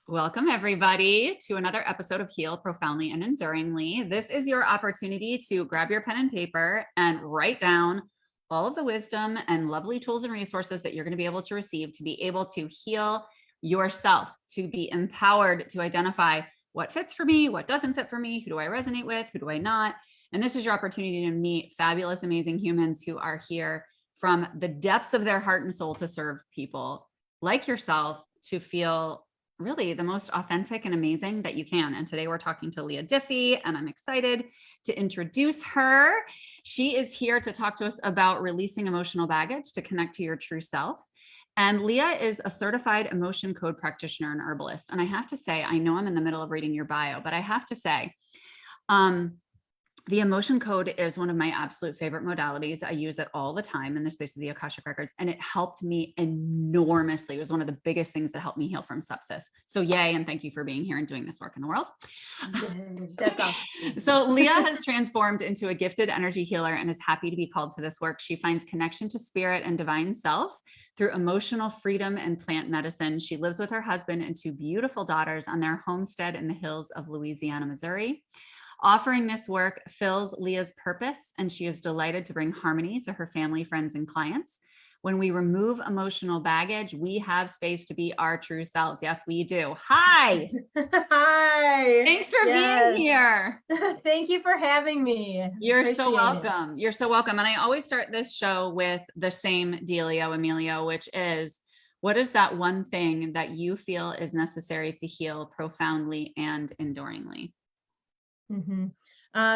Welcome, everybody, to another episode of Heal Profoundly and Enduringly. This is your opportunity to grab your pen and paper and write down all of the wisdom and lovely tools and resources that you're going to be able to receive to be able to heal yourself, to be empowered to identify what fits for me, what doesn't fit for me, who do I resonate with, who do I not. And this is your opportunity to meet fabulous, amazing humans who are here from the depths of their heart and soul to serve people like yourself to feel really the most authentic and amazing that you can. And today we're talking to Leah Diffey, and I'm excited to introduce her. She is here to talk to us about releasing emotional baggage to connect to your true self. And Leah is a certified emotion code practitioner and herbalist. And I have to say, I know I'm in the middle of reading your bio, but I have to say, the emotion code is one of my absolute favorite modalities. I use it all the time in the space of the Akashic Records, and it helped me enormously. It was one of the biggest things that helped me heal from sepsis. So yay, and thank you for being here and doing this work in the world. That's awesome. So Leah has transformed into a gifted energy healer and is happy to be called to this work. She finds connection to spirit and divine self through emotional freedom and plant medicine. She lives with her husband and two beautiful daughters on their homestead in the hills of Louisiana, Missouri. Offering this work fills Leah's purpose, and she is delighted to bring harmony to her family, friends, and clients. When we remove emotional baggage, we have space to be our true selves. Yes, we do. Hi. Hi. Thanks for being here. Thank you for having me. You're so welcome. You're so welcome. And I always start this show with the same dealio, Emilio, which is, what is that one thing that you feel is necessary to heal profoundly and enduringly?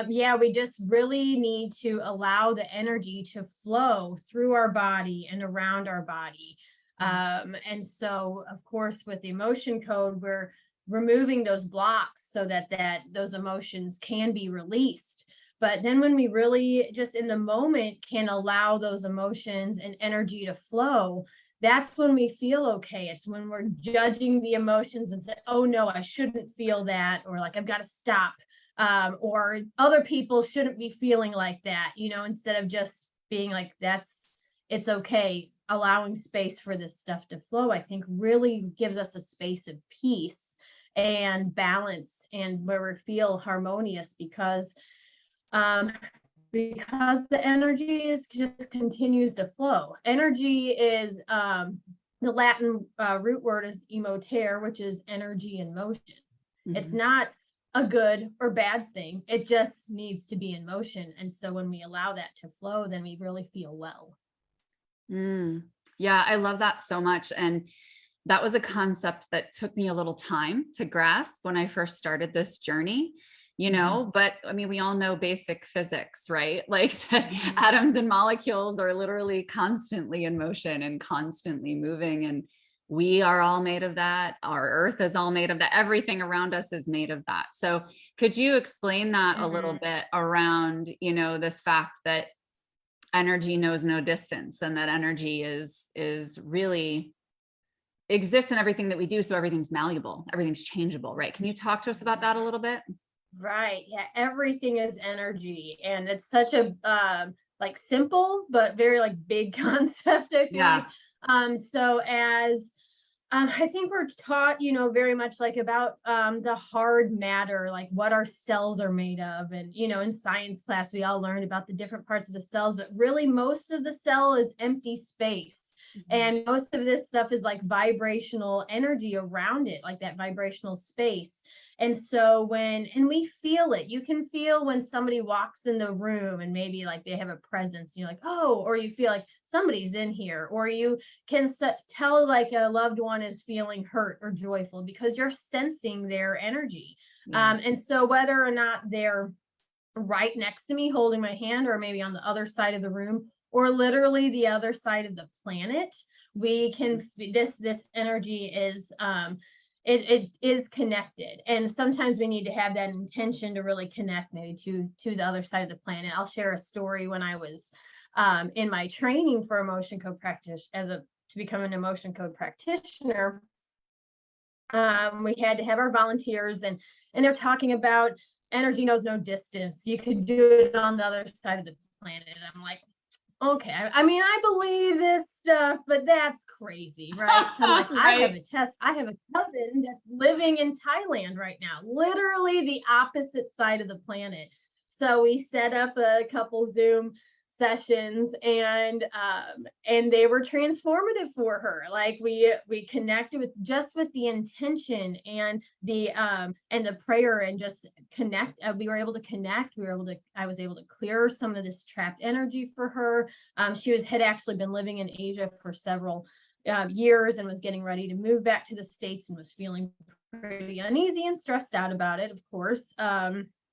Yeah, we just really need to allow the energy to flow through our body and around our body. And so, of course, with the emotion code, we're removing those blocks so that those emotions can be released. But then when we really just in the moment can allow those emotions and energy to flow, that's when we feel okay. It's when we're judging the emotions and say, oh no, I shouldn't feel that, or like I've got to stop. Or other people shouldn't be feeling like that, instead of just being like, it's okay. Allowing space for this stuff to flow, I think really gives us a space of peace and balance, and where we feel harmonious because the energy just continues to flow. Energy is, the Latin root word is emotere, which is energy in motion. Mm-hmm. It's not a good or bad thing. It just needs to be in motion. And so when we allow that to flow, then we really feel well. Yeah, I love that so much. And that was a concept that took me a little time to grasp when I first started this journey, but I mean, we all know basic physics, right? Like that atoms and molecules are literally constantly in motion and constantly moving. And we are all made of that. Our earth is all made of that. Everything around us is made of that. So could you explain that a little bit around, this fact that energy knows no distance, and that energy is really exists in everything that we do. So everything's malleable, everything's changeable, right? Can you talk to us about that a little bit? Right. Yeah. Everything is energy. And it's such a, simple, but very big concept, I feel like. So as I think we're taught, very much about the hard matter, like what our cells are made of. And, in science class, we all learned about the different parts of the cells, but really most of the cell is empty space. Mm-hmm. And most of this stuff is like vibrational energy around it, like that vibrational space. And so and we feel it, you can feel when somebody walks in the room and maybe like they have a presence, you're like, oh, or you feel like somebody's in here, or you can tell like a loved one is feeling hurt or joyful because you're sensing their energy. Yeah. And so whether or not they're right next to me holding my hand, or maybe on the other side of the room, or literally the other side of the planet, we can, this energy is, it is connected. And sometimes we need to have that intention to really connect maybe to the other side of the planet. I'll share a story when I was in my training for emotion code practice to become an emotion code practitioner. We had to have our volunteers and they're talking about energy knows no distance. You could do it on the other side of the planet. I'm like, okay, I mean, I believe this stuff, but that's crazy, right? So I'm like, I have Right. a cousin that's living in Thailand right now, literally the opposite side of the planet. So we set up a couple Zoom sessions and they were transformative for her. Like we connected with just with the intention and the prayer and just connect. We were able to connect. I was able to clear some of this trapped energy for her. Had actually been living in Asia for several years and was getting ready to move back to the States and was feeling pretty uneasy and stressed out about it, of course.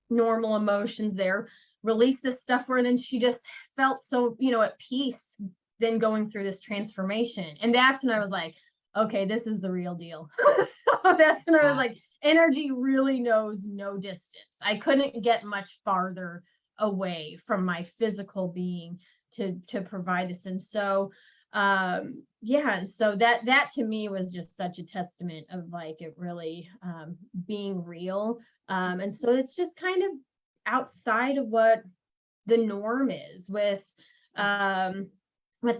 Normal emotions there. Release this stuff for her, and then she just felt so, at peace then going through this transformation. And that's when I was like, okay, this is the real deal. So that's when I was Yeah. like, energy really knows no distance. I couldn't get much farther away from my physical being to provide this. And so yeah, and so that to me was just such a testament of like it really being real. And so it's just kind of outside of what the norm is with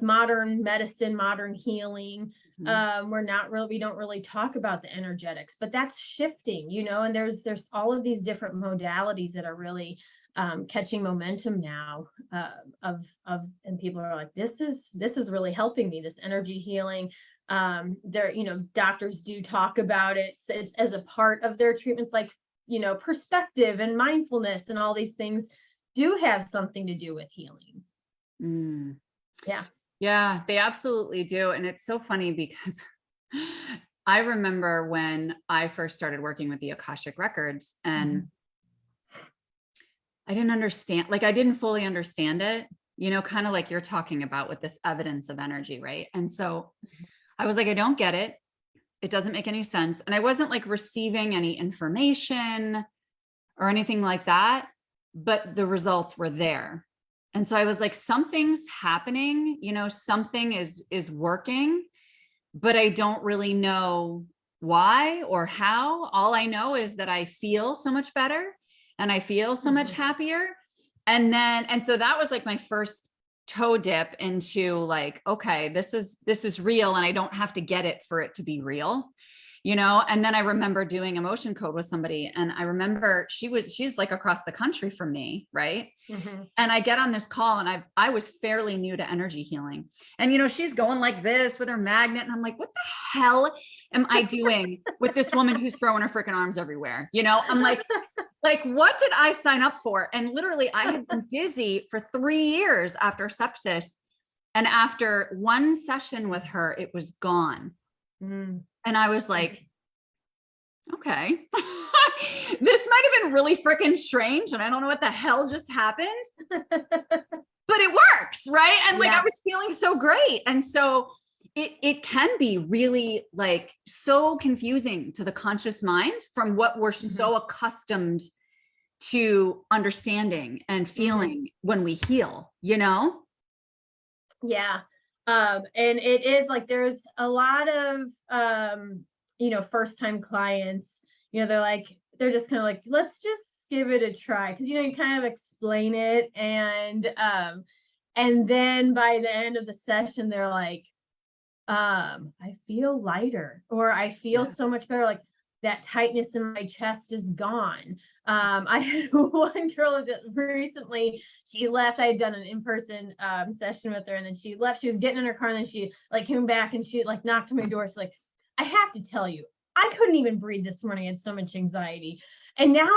modern medicine, modern healing. Mhm. We don't really talk about the energetics, but that's shifting, and there's all of these different modalities that are really catching momentum now, and people are like, this is really helping me, this energy healing. Doctors do talk about it. It's as a part of their treatments, like, perspective and mindfulness and all these things do have something to do with healing. Mm. Yeah. Yeah, they absolutely do. And it's so funny because I remember when I first started working with the Akashic Records and Mhm. I didn't understand, like I didn't fully understand it, kind of like you're talking about with this evidence of energy, right? And so I was like, I don't get it. It doesn't make any sense. And I wasn't like receiving any information or anything like that, but the results were there. And so I was like, something's happening, something is working, but I don't really know why or how. All I know is that I feel so much better and I feel so much Mhm. happier. And so that was like my first toe dip into like, okay, this is real and I don't have to get it for it to be real. And then I remember doing emotion code with somebody and I remember she's like across the country from me, right? Mhm. And I get on this call and I was fairly new to energy healing. And she's going like this with her magnet and I'm like, what the hell am I doing with this woman who's throwing her freaking arms everywhere? I'm like, what did I sign up for? And literally I had been dizzy for 3 years after sepsis. And after one session with her, it was gone. Mm. And I was like, okay, this might have been really freaking strange. And I don't know what the hell just happened, but it works. Right. And like, I Yeah. was feeling so great. And so it can be really like so confusing to the conscious mind from what we're Mhm. so accustomed to understanding and Mhm. feeling when we heal. Yeah. And it is like there's a lot of first time clients, they're just kind of like, let's just give it a try. Cause you kind of explain it and then by the end of the session, they're like, I feel lighter or I feel Yeah. so much better. Like that tightness in my chest is gone. I had one girl just recently, she left. I had done an in-person session with her and then she left. She was getting in her car and then she like came back and she like knocked on my door. She's like, I have to tell you, I couldn't even breathe this morning. I had so much anxiety. And now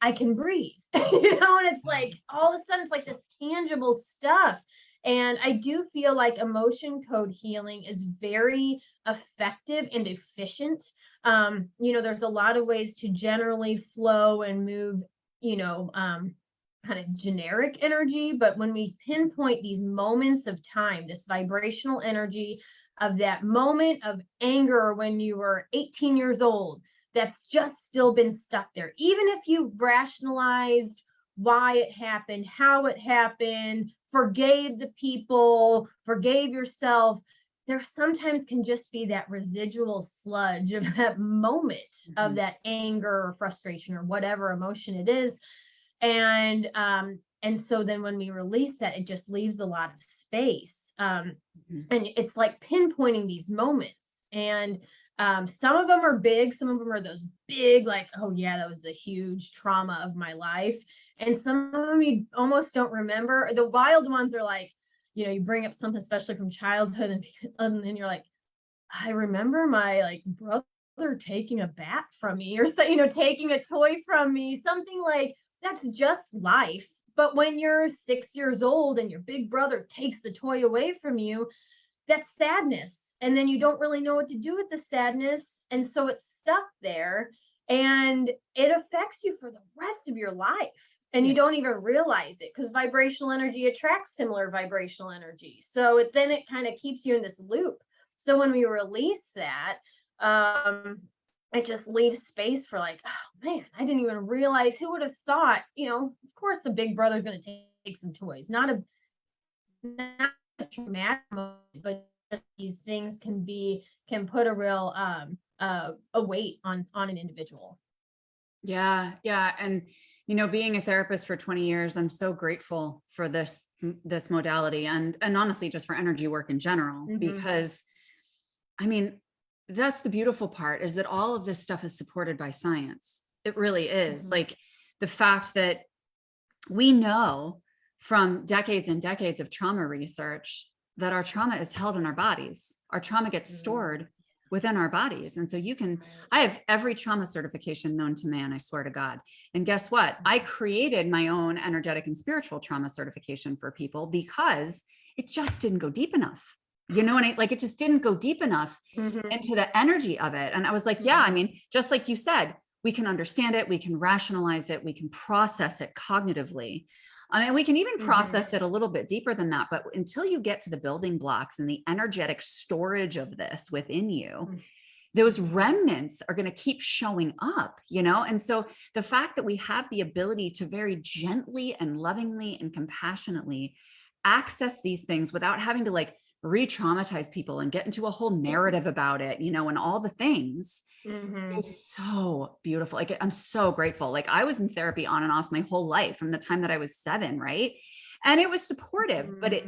I can breathe, and it's like all of a sudden it's like this tangible stuff. And I do feel like emotion code healing is very effective and efficient. There's a lot of ways to generally flow and move, kind of generic energy. But when we pinpoint these moments of time, this vibrational energy of that moment of anger when you were 18 years old, that's just still been stuck there, even if you rationalized why it happened, how it happened, forgave the people, forgave yourself. There sometimes can just be that residual sludge of that moment of Mhm. that anger or frustration or whatever emotion it is. And And so then when we release that, it just leaves a lot of space. And it's like pinpointing these moments. And some of them are big, some of them are those big, like, oh yeah, that was the huge trauma of my life. And some of them you almost don't remember. The wild ones are like, you bring up something, especially from childhood, and then you're like, I remember my like brother taking a bat from me, or so, taking a toy from me, something like that's just life. But when you're 6 years old and your big brother takes the toy away from you, that's sadness. And then you don't really know what to do with the sadness. And so it's stuck there and it affects you for the rest of your life. And you don't even realize it because vibrational energy attracts similar vibrational energy. So then it kind of keeps you in this loop. So when we release that, it just leaves space for like, oh man, I didn't even realize. Who would have thought, of course the big brother's going to take some toys, not a traumatic moment, but these things can put a real a weight on an individual. Yeah. And being a therapist for 20 years, I'm so grateful for this modality and honestly just for energy work in general, because I mean, that's the beautiful part, is that all of this stuff is supported by science. It really is. Like the fact that we know from decades and decades of trauma research that our trauma is held in our bodies. Our trauma gets stored within our bodies. And so I have every trauma certification known to man, I swear to God. And guess what? I created my own energetic and spiritual trauma certification for people because it just didn't go deep enough. And it just didn't go deep enough into the energy of it. And I was like, yeah, I mean, just like you said, we can understand it, we can rationalize it, we can process it cognitively. I mean, we can even process it a little bit deeper than that, but until you get to the building blocks and the energetic storage of this within you, those remnants are going to keep showing up, And so the fact that we have the ability to very gently and lovingly and compassionately access these things without having to like re-traumatize people and get into a whole narrative about it, and all the things is so beautiful. Like, I'm so grateful. Like, I was in therapy on and off my whole life from the time that I was 7, right? And it was supportive, but it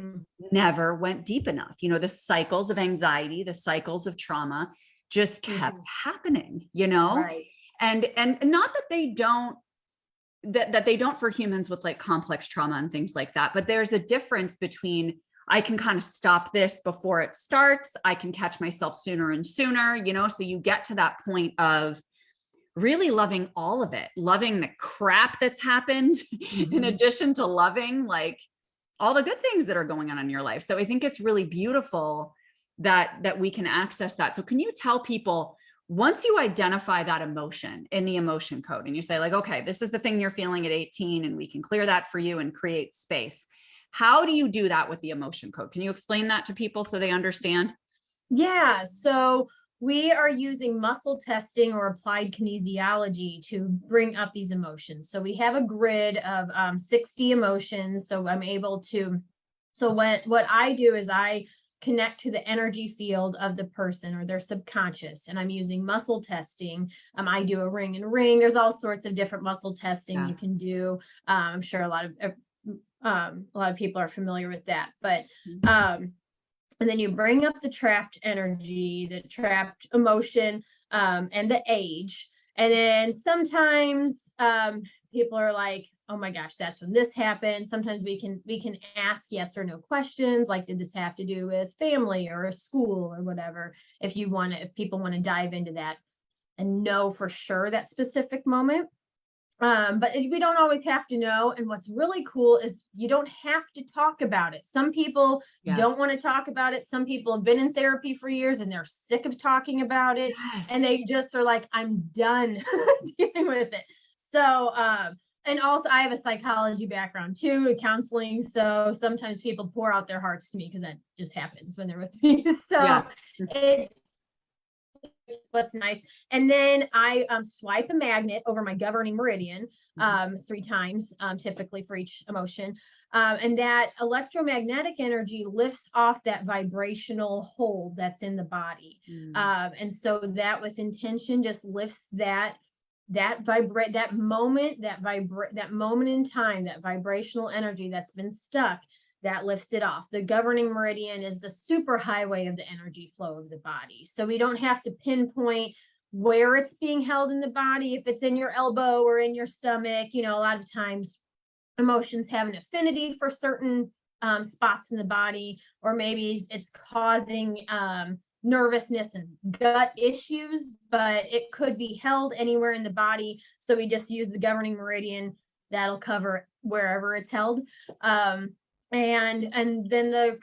never went deep enough. The cycles of anxiety, the cycles of trauma just kept happening, Right. And not that they don't, that they don't for humans with like complex trauma and things like that, but there's a difference between I can kind of stop this before it starts. I can catch myself sooner and sooner, so you get to that point of really loving all of it, loving the crap that's happened in addition to loving like all the good things that are going on in your life. So I think it's really beautiful that we can access that. So can you tell people, once you identify that emotion in the emotion code and you say like, okay, this is the thing you're feeling at 18 and we can clear that for you and create space. How do you do that with the emotion code? Can you explain that to people so they understand? Yeah. So we are using muscle testing or applied kinesiology to bring up these emotions. So we have a grid of 60 emotions. So I'm able to, what I do is I connect to the energy field of the person or their subconscious, and I'm using muscle testing. I do a ring and ring. There's all sorts of different muscle testing you can do. I'm sure a lot of people are familiar with that, but and then you bring up the trapped energy, the trapped emotion, and the age. And then sometimes people are like, oh my gosh, that's when this happened. Sometimes we can ask yes or no questions, like, did this have to do with family or a school or whatever, if people want to dive into that and know for sure that specific moment. But we don't always have to know. And what's really cool is you don't have to talk about it. Some people don't want to talk about it. Some people have been in therapy for years and they're sick of talking about it. And they just are like, I'm done dealing with it. So, and also I have a psychology background too, counseling. So sometimes people pour out their hearts to me because that just happens when they're with me. So what's nice. And then I swipe a magnet over my governing meridian 3 times, typically for each emotion. And that electromagnetic energy lifts off that vibrational hold that's in the body. And so that with intention just lifts that that moment in time, that vibrational energy that's been stuck, that lifts it off. The governing meridian is the super highway of the energy flow of the body. So we don't have to pinpoint where it's being held in the body, if it's in your elbow or in your stomach. A lot of times emotions have an affinity for certain spots in the body, or maybe it's causing nervousness and gut issues, but it could be held anywhere in the body. So we just use the governing meridian. That'll cover wherever it's held. And then the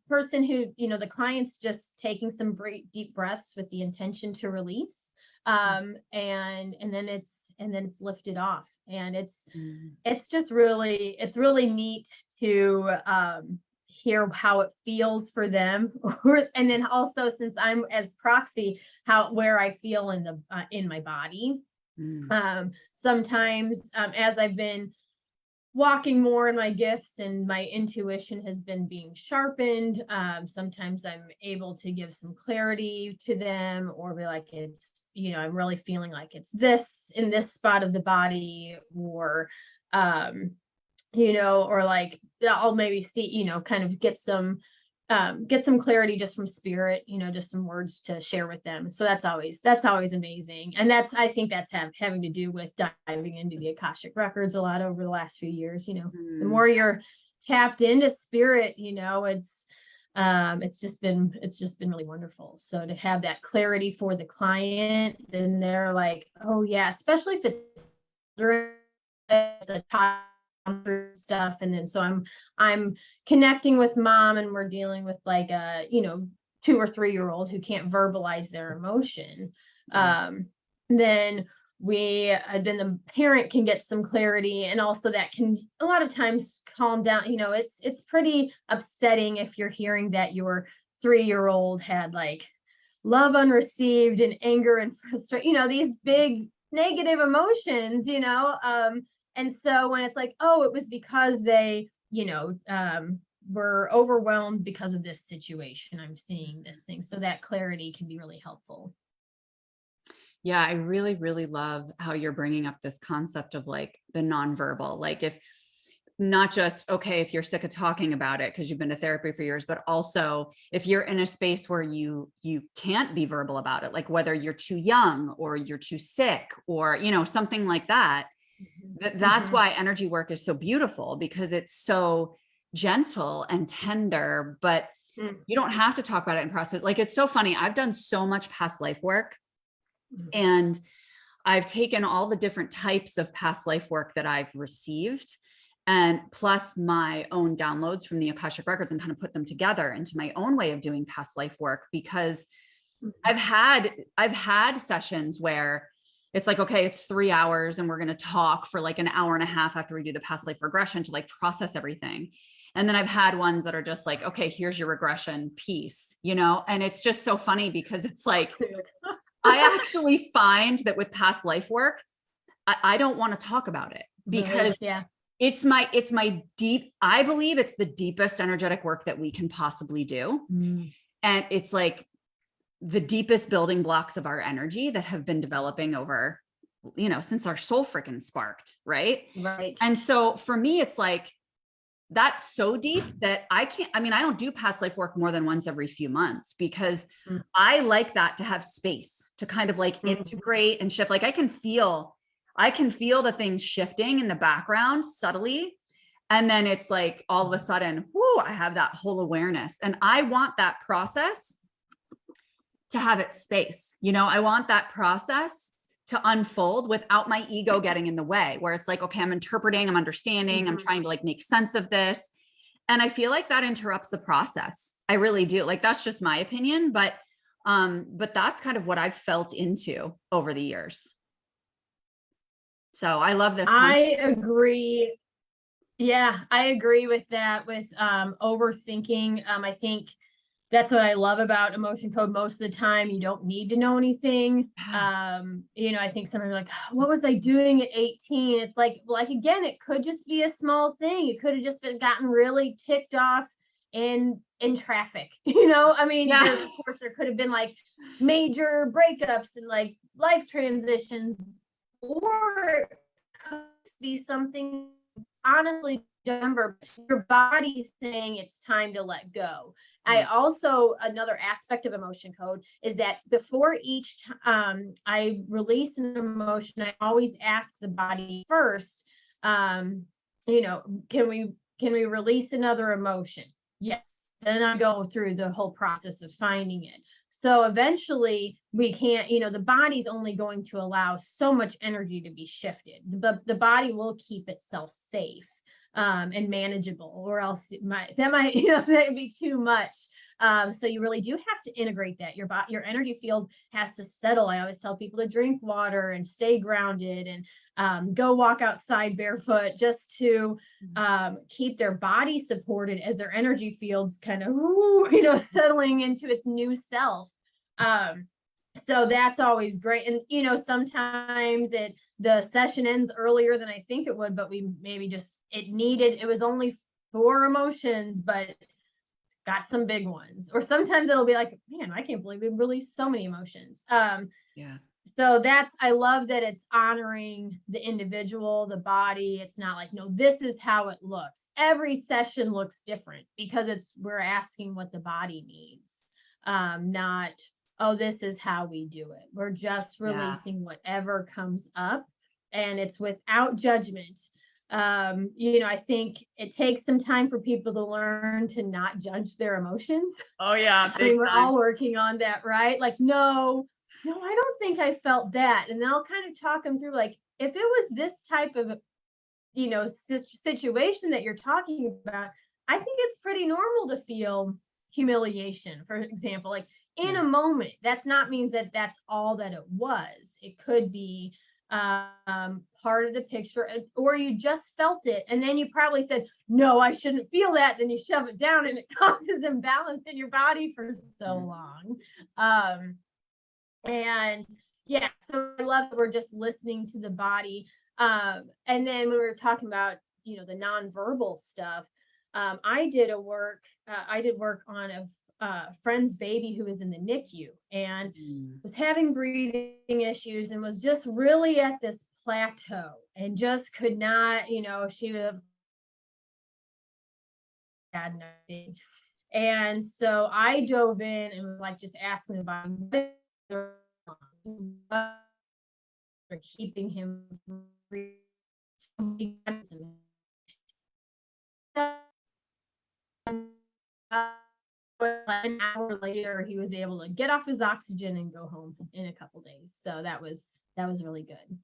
person who, the client's just taking some deep breaths with the intention to release. And then it's lifted off. And it's just really neat to hear how it feels for them. And then also, since I'm as proxy, where I feel in my body. Sometimes as I've been walking more in my gifts and my intuition has been being sharpened, sometimes I'm able to give some clarity to them, or be like, it's, I'm really feeling like it's this in this spot of the body, or or like I'll maybe see, kind of get some clarity just from spirit, just some words to share with them. So that's always amazing. And I think that's having to do with diving into the Akashic records a lot over the last few years. The more you're tapped into spirit, it's just been really wonderful. So to have that clarity for the client, then they're like, oh yeah, especially if it's a child stuff. And then so I'm connecting with mom, and we're dealing with like a 2 or 3-year-old who can't verbalize their emotion. Then the parent can get some clarity, and also that can a lot of times calm down. It's pretty upsetting if you're hearing that your 3-year-old had like love unreceived and anger and frustration, these big negative emotions, and so when it's like, oh, it was because they, were overwhelmed because of this situation, I'm seeing this thing. So that clarity can be really helpful. Yeah, I really, really love how you're bringing up this concept of like the nonverbal, like if not just, okay, if you're sick of talking about it because you've been to therapy for years, but also if you're in a space where you can't be verbal about it, like whether you're too young or you're too sick or, something like that. That's why energy work is so beautiful, because it's so gentle and tender, but you don't have to talk about it and process. Like, it's so funny. I've done so much past life work, and I've taken all the different types of past life work that I've received, and plus my own downloads from the Akashic records, and kind of put them together into my own way of doing past life work. Because I've had sessions where it's like, okay, it's 3 hours and we're going to talk for like an hour and a half after we do the past life regression to like process everything. And then I've had ones that are just like, okay, here's your regression piece, and it's just so funny because it's like, I actually find that with past life work, I don't want to talk about it, because it's my deep, I believe it's the deepest energetic work that we can possibly do. And it's like the deepest building blocks of our energy that have been developing over, since our soul freaking sparked. Right. And so for me, it's like, that's so deep that I don't do past life work more than once every few months, because I like that to have space to kind of like integrate and shift. Like I can feel the things shifting in the background subtly. And then it's like, all of a sudden, I have that whole awareness, and I want that process to have its space. I want that process to unfold without my ego getting in the way, where it's like, okay, I'm interpreting, I'm understanding, I'm trying to like make sense of this. And I feel like that interrupts the process. I really do. Like, that's just my opinion, but that's kind of what I've felt into over the years. So I love this. I agree. Yeah, I agree with that, with overthinking. I think that's what I love about emotion code. Most of the time, you don't need to know anything. I think somebody's like, what was I doing at 18? It's like again, it could just be a small thing. It could have just gotten really ticked off in traffic. Of course, there could have been like major breakups and like life transitions. or it could be something, honestly, remember, your body's saying it's time to let go. I also, another aspect of emotion code is that before each I release an emotion, I always ask the body first, you know, can we release another emotion? Yes. Then I go through the whole process of finding it. So eventually we can't, you know, the body's only going to allow so much energy to be shifted. The body will keep itself safe and manageable, or else that might, you know, that'd be too much. So you really do have to integrate that. Your energy field has to settle. I always tell people to drink water and stay grounded, and go walk outside barefoot, just to keep their body supported as their energy fields kind of, you know, settling into its new self. So that's always great. And, you know, sometimes the session ends earlier than I think it would, but we maybe just, it was only 4 emotions, but got some big ones. Or sometimes it'll be like, man, I can't believe we released so many emotions. Yeah. So I love that it's honoring the individual, the body. It's not like, no, this is how it looks. Every session looks different because we're asking what the body needs. Not, oh, this is how we do it. We're just releasing whatever comes up, and it's without judgment. You know, I think it takes some time for people to learn to not judge their emotions. Oh yeah. I mean, we're all working on that, right? Like, no, I don't think I felt that. And then I'll kind of talk them through, like, if it was this type of, you know, situation that you're talking about, I think it's pretty normal to feel humiliation, for example, like in a moment. That's not means that that's all that it was. It could be part of the picture, or you just felt it and then you probably said, no, I shouldn't feel that, then you shove it down and it causes imbalance in your body for so long. And yeah, so I love that we're just listening to the body. And then we were talking about, you know, the nonverbal stuff. I did work on a friend's baby who was in the NICU and was having breathing issues and was just really at this plateau and just could not, you know, she would have had nothing. And so I dove in and was like, just asking about keeping him an hour later, he was able to get off his oxygen and go home in a couple days. So that was really good.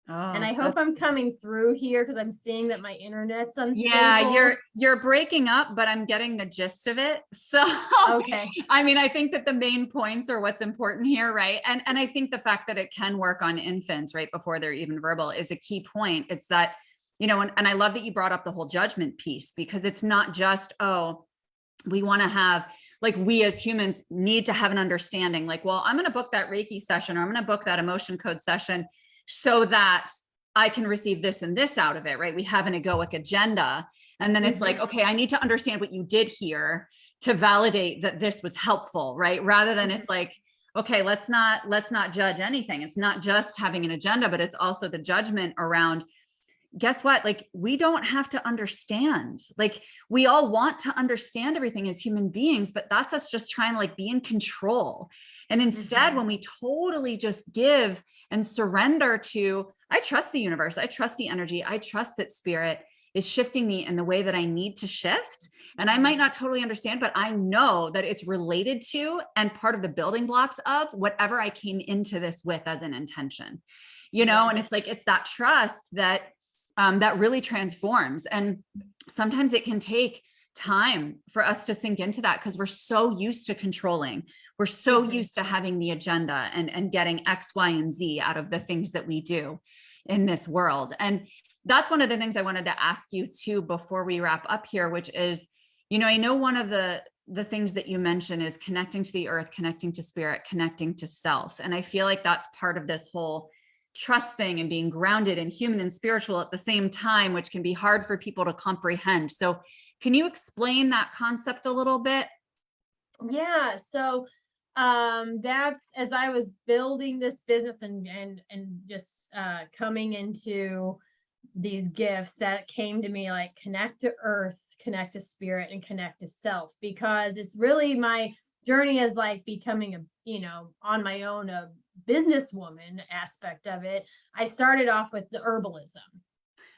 And I hope I'm coming through here because I'm seeing that my internet's unstable. Yeah, you're breaking up, but I'm getting the gist of it. So okay. I mean, I think that the main points are what's important here, right? And I think the fact that it can work on infants right before they're even verbal is a key point. It's that, you know, and I love that you brought up the whole judgment piece, because it's not just, oh, we want to have, like, we as humans need to have an understanding, like, well, I'm going to book that Reiki session, or I'm going to book that emotion code session so that I can receive this and this out of it, right? We have an egoic agenda. And then it's like, okay, I need to understand what you did here to validate that this was helpful, right? Rather than it's like, okay, let's not judge anything. It's not just having an agenda, but it's also the judgment around, guess what? Like, we don't have to understand. Like, we all want to understand everything as human beings, but that's us just trying to like be in control. And instead, when we totally just give and surrender to, I trust the universe, I trust the energy, I trust that spirit is shifting me in the way that I need to shift. And I might not totally understand, but I know that it's related to and part of the building blocks of whatever I came into this with as an intention, you know? And it's like, it's that trust that that really transforms. And sometimes it can take time for us to sink into that, because we're so used to controlling. We're so used to having the agenda and getting X, Y, and Z out of the things that we do in this world. And that's one of the things I wanted to ask you too, before we wrap up here, which is, you know, I know one of the things that you mentioned is connecting to the earth, connecting to spirit, connecting to self. And I feel like that's part of this whole trust thing and being grounded and human and spiritual at the same time, which can be hard for people to comprehend. So can you explain that concept a little bit? Yeah. So that's as I was building this business and just coming into these gifts that came to me, like connect to earth, connect to spirit, and connect to self, because it's really my journey is like becoming a, on my own, a businesswoman aspect of it. I started off with the herbalism.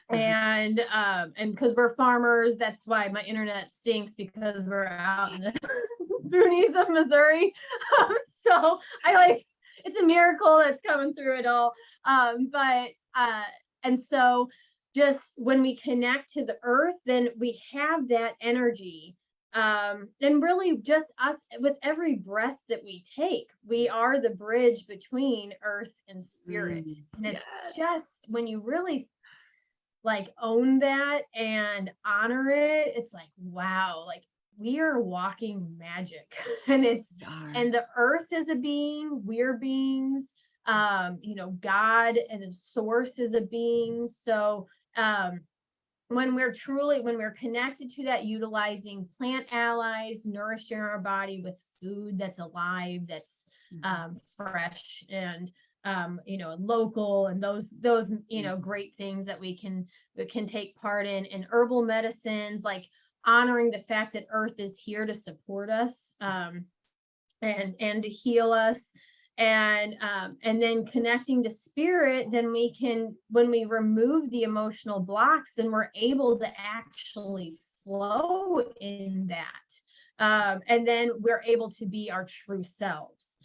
And because we're farmers, that's why my internet stinks, because we're out in the boonies of Missouri. So it's a miracle that's coming through it all. And so just when we connect to the earth, then we have that energy. And really just us, with every breath that we take, we are the bridge between earth and spirit. And it's just when you really like own that and honor it, it's like, wow, like we are walking magic. And and the earth is a being, we're beings, God and the source is a being. So when we're connected to that, utilizing plant allies, nourishing our body with food that's alive, that's fresh, and local, and those great things that we can take part in herbal medicines, like honoring the fact that earth is here to support us, and to heal us, and then connecting to spirit. Then we can, when we remove the emotional blocks, then we're able to actually flow in that, and then we're able to be our true selves.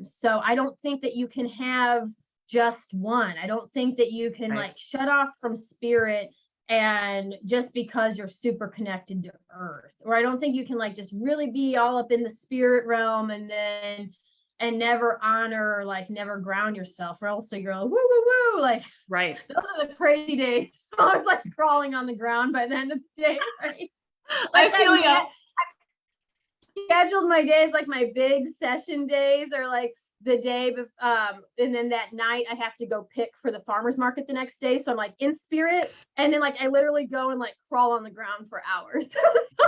So I don't think that you can have just one. I don't think that you can like shut off from spirit and just because you're super connected to earth, or I don't think you can like just really be all up in the spirit realm and never honor, like never ground yourself, or else you're like woo woo woo, like those are the crazy days. I was like crawling on the ground by the end of the day, right? Like, I feel you. Scheduled my days, like my big session days are like the day and then that night I have to go pick for the farmers market the next day, so I'm like in spirit, and then like I literally go and like crawl on the ground for hours.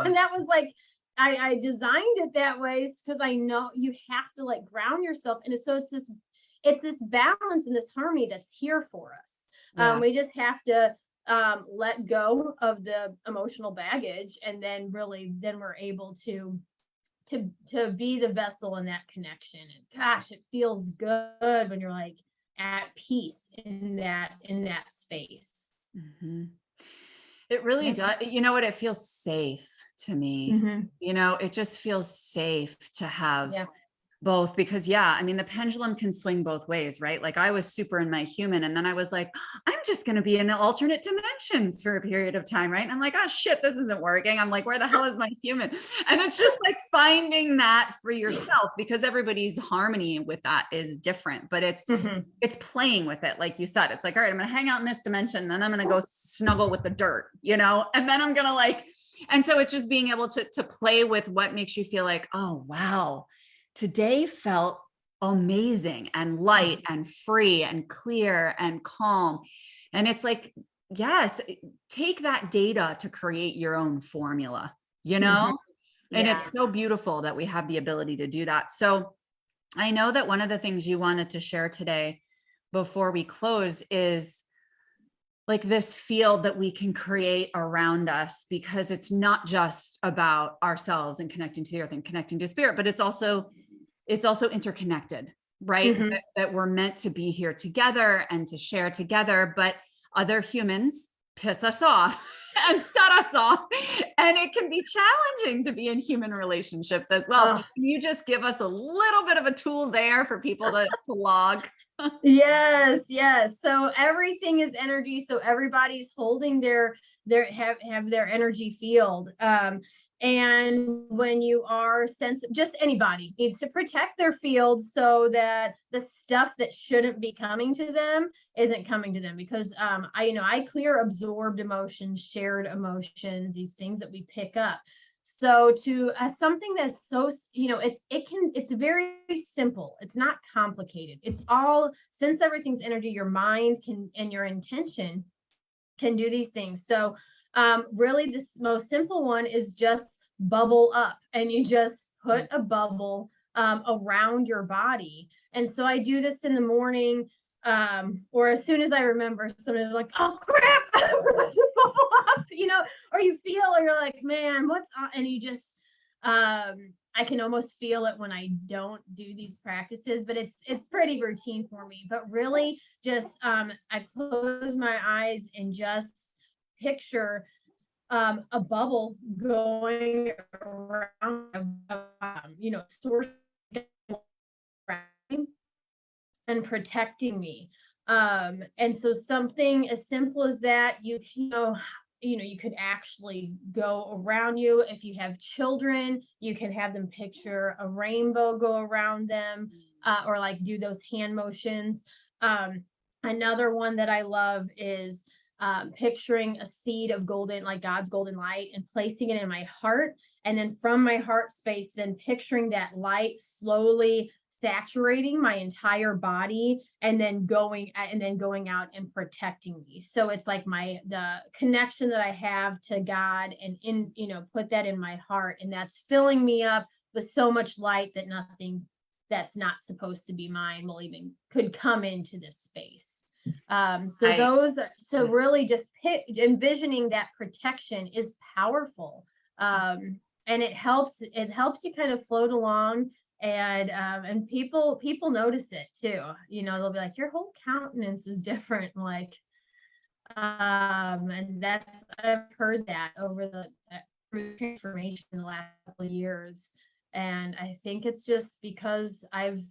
And that was like I designed it that way because I know you have to like ground yourself, and it's this balance and this harmony that's here for us. We just have to let go of the emotional baggage, and then we're able to be the vessel in that connection. And gosh, it feels good when you're like at peace in that space. It really does. You know what? It feels safe to me. It just feels safe to have both, because I mean, the pendulum can swing both ways, right? Like I was super in my human, and then I was like, I'm just going to be in alternate dimensions for a period of time, right? And I'm like, oh shit, this isn't working. I'm like, where the hell is my human? And it's just like finding that for yourself, because everybody's harmony with that is different, but it's playing with it. Like you said, it's like, all right, I'm going to hang out in this dimension, then I'm going to go snuggle with the dirt, and then I'm going to like, and so it's just being able to play with what makes you feel like, oh, wow, today felt amazing and light and free and clear and calm. And it's like, yes, take that data to create your own formula, and it's so beautiful that we have the ability to do that. So I know that one of the things you wanted to share today before we close is like this field that we can create around us, because it's not just about ourselves and connecting to the earth and connecting to spirit, but it's also interconnected, right? That we're meant to be here together and to share together, but other humans piss us off and set us off. And it can be challenging to be in human relationships as well. So can you just give us a little bit of a tool there for people to log? Yes. So everything is energy. So everybody's holding their energy field. And when you are just anybody needs to protect their field so that the stuff that shouldn't be coming to them isn't coming to them. Because I clear absorbed emotions, shared emotions, these things that we pick up. So to something that's so, it's very simple. It's not complicated. It's all, since everything's energy, your mind and your intention can do these things. So really this most simple one is just bubble up, and you just put a bubble around your body. And so I do this in the morning, or as soon as I remember, somebody's like, oh crap, I'm going to bubble up, or you feel, or you're like, man, what's on? And you just, I can almost feel it when I don't do these practices, but it's pretty routine for me. But really just, I close my eyes and just picture a bubble going around, source and protecting me. And so something as simple as that, you could actually go around you. If you have children, you can have them picture a rainbow go around them, or like do those hand motions. Another one that I love is picturing a seed of golden, like God's golden light, and placing it in my heart. And then from my heart space, then picturing that light slowly saturating my entire body, and then going out and protecting me. So it's like the connection that I have to God, and put that in my heart, and that's filling me up with so much light that nothing that's not supposed to be mine could come into this space. So really just envisioning that protection is powerful. And it helps you kind of float along, and people notice it too. They'll be like, your whole countenance is different. Like, and I've heard that over through transformation in the last couple of years. And I think it's just because I've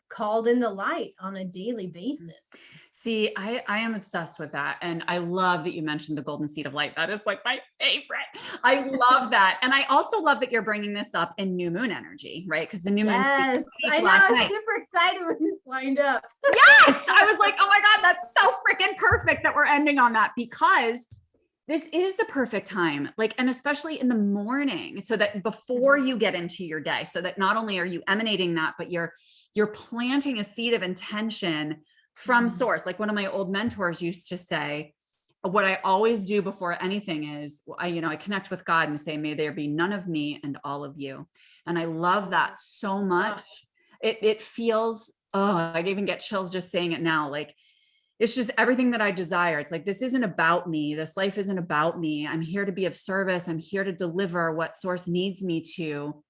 called in the light on a daily basis. See, I am obsessed with that. And I love that you mentioned the golden seed of light. That is like my favorite. I love that. And I also love that you're bringing this up in new moon energy, right? Because the new moon. Yes, I know. I was super excited when this lined up. Yes. I was like, oh my God, that's so freaking perfect that we're ending on that, because this is the perfect time, and especially in the morning, so that before you get into your day, so that not only are you emanating that, but you're planting a seed of intention from source. Like one of my old mentors used to say, what I always do before anything is I connect with God and say, may there be none of me and all of you. And I love that so much. It feels, I even get chills just saying it now. Like, it's just everything that I desire. It's like, this isn't about me. This life isn't about me. I'm here to be of service. I'm here to deliver what source needs me to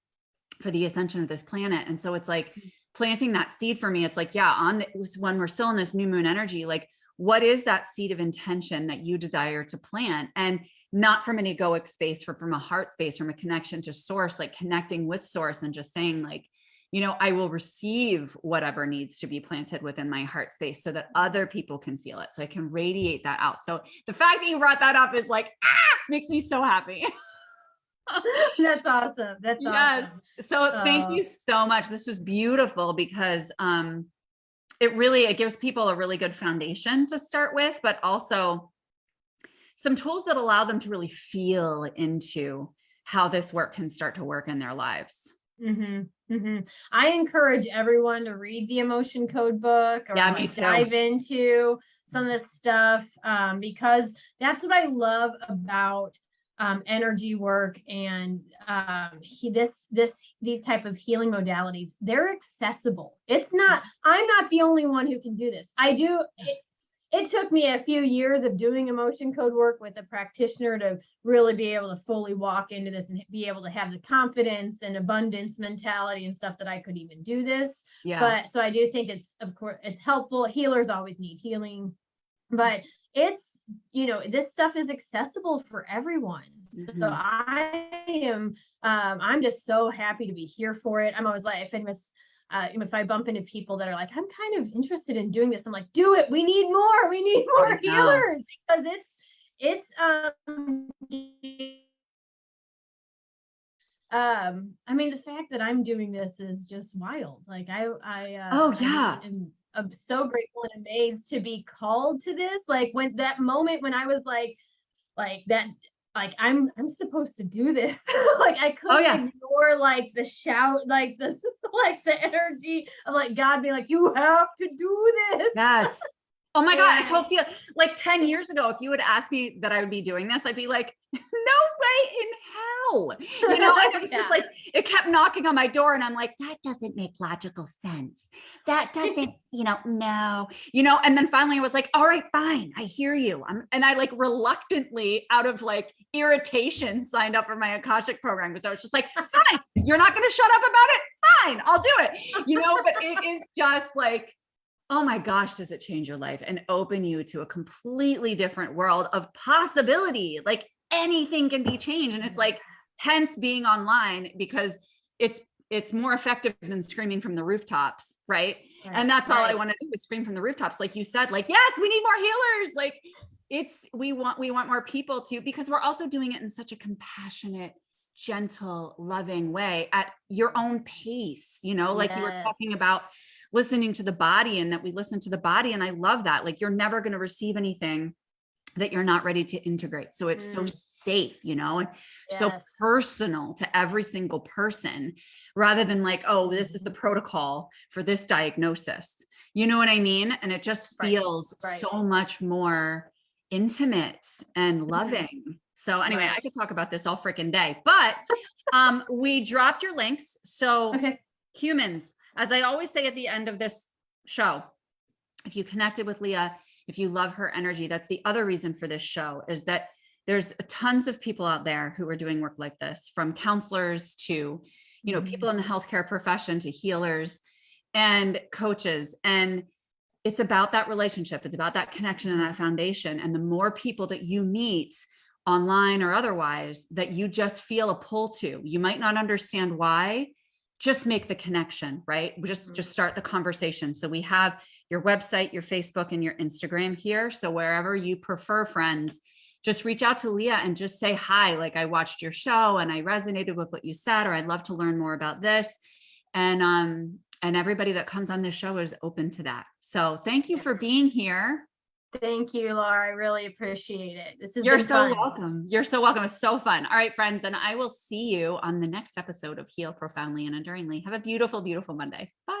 for the ascension of this planet. And so it's like planting that seed for me. It's like, when we're still in this new moon energy, like, what is that seed of intention that you desire to plant? And not from an egoic space, from a heart space, from a connection to source, like connecting with source and just saying like, I will receive whatever needs to be planted within my heart space so that other people can feel it. So I can radiate that out. So the fact that you brought that up is like, makes me so happy. That's awesome. That's yes. Awesome. So thank you so much. This was beautiful because it gives people a really good foundation to start with, but also some tools that allow them to really feel into how this work can start to work in their lives. Mm-hmm. Mm-hmm. I encourage everyone to read the Emotion Code book, or dive into some of this stuff, because that's what I love about energy work and these type of healing modalities. They're accessible. I'm not the only one who can do this. It took me a few years of doing emotion code work with a practitioner to really be able to fully walk into this and be able to have the confidence and abundance mentality and stuff that I could even do this. Yeah. But so I do think it's helpful. Healers always need healing, but it's, this stuff is accessible for everyone. Mm-hmm. So I'm just so happy to be here for it. I'm always like, if I bump into people that are like, I'm kind of interested in doing this, I'm like, do it. We need more healers, because the fact that I'm doing this is just wild. Like I'm so grateful and amazed to be called to this. Like when that moment when I was like that, like I'm supposed to do this. Like I couldn't ignore like the shout, like the energy of like God being like, you have to do this. Yes. Oh my God. I totally feel like 10 years ago, if you would ask me that I would be doing this, I'd be like, way in hell, you know, and it was just like, it kept knocking on my door and I'm like, that doesn't make logical sense. That doesn't, no, and then finally I was like, all right, fine. I hear you. And I like reluctantly out of like irritation signed up for my Akashic program because I was just like, fine, you're not going to shut up about it. Fine, I'll do it, but it is just like, oh my gosh, does it change your life and open you to a completely different world of possibility? Like anything can be changed. And it's like, hence being online, because it's more effective than screaming from the rooftops. Right. And that's all I want to do is scream from the rooftops. Like you said, like, yes, we need more healers. Like we want more people to, because we're also doing it in such a compassionate, gentle, loving way at your own pace, like you were talking about listening to the body, and that we listen to the body. And I love that. Like you're never going to receive anything that you're not ready to integrate. So it's so safe, and so personal to every single person, rather than like, oh, this is the protocol for this diagnosis. You know what I mean? And it just feels so much more intimate and loving. So anyway, I could talk about this all freaking day, but we dropped your links. So humans, as I always say at the end of this show, if you connected with Leah, if you love her energy, that's the other reason for this show, is that there's tons of people out there who are doing work like this, from counselors to, people in the healthcare profession, to healers and coaches. And it's about that relationship. It's about that connection and that foundation. And the more people that you meet online or otherwise, that you just feel a pull to, you might not understand why, just make the connection, right? Just start the conversation. So we have your website, your Facebook, and your Instagram here. So wherever you prefer, friends, just reach out to Leah and just say, hi, like I watched your show and I resonated with what you said, or I'd love to learn more about this. And everybody that comes on this show is open to that. So thank you for being here. Thank you, Laura. I really appreciate it. You're so welcome. You're so welcome. It's so fun. All right, friends. And I will see you on the next episode of Heal Profoundly and Enduringly. Have a beautiful, beautiful Monday. Bye.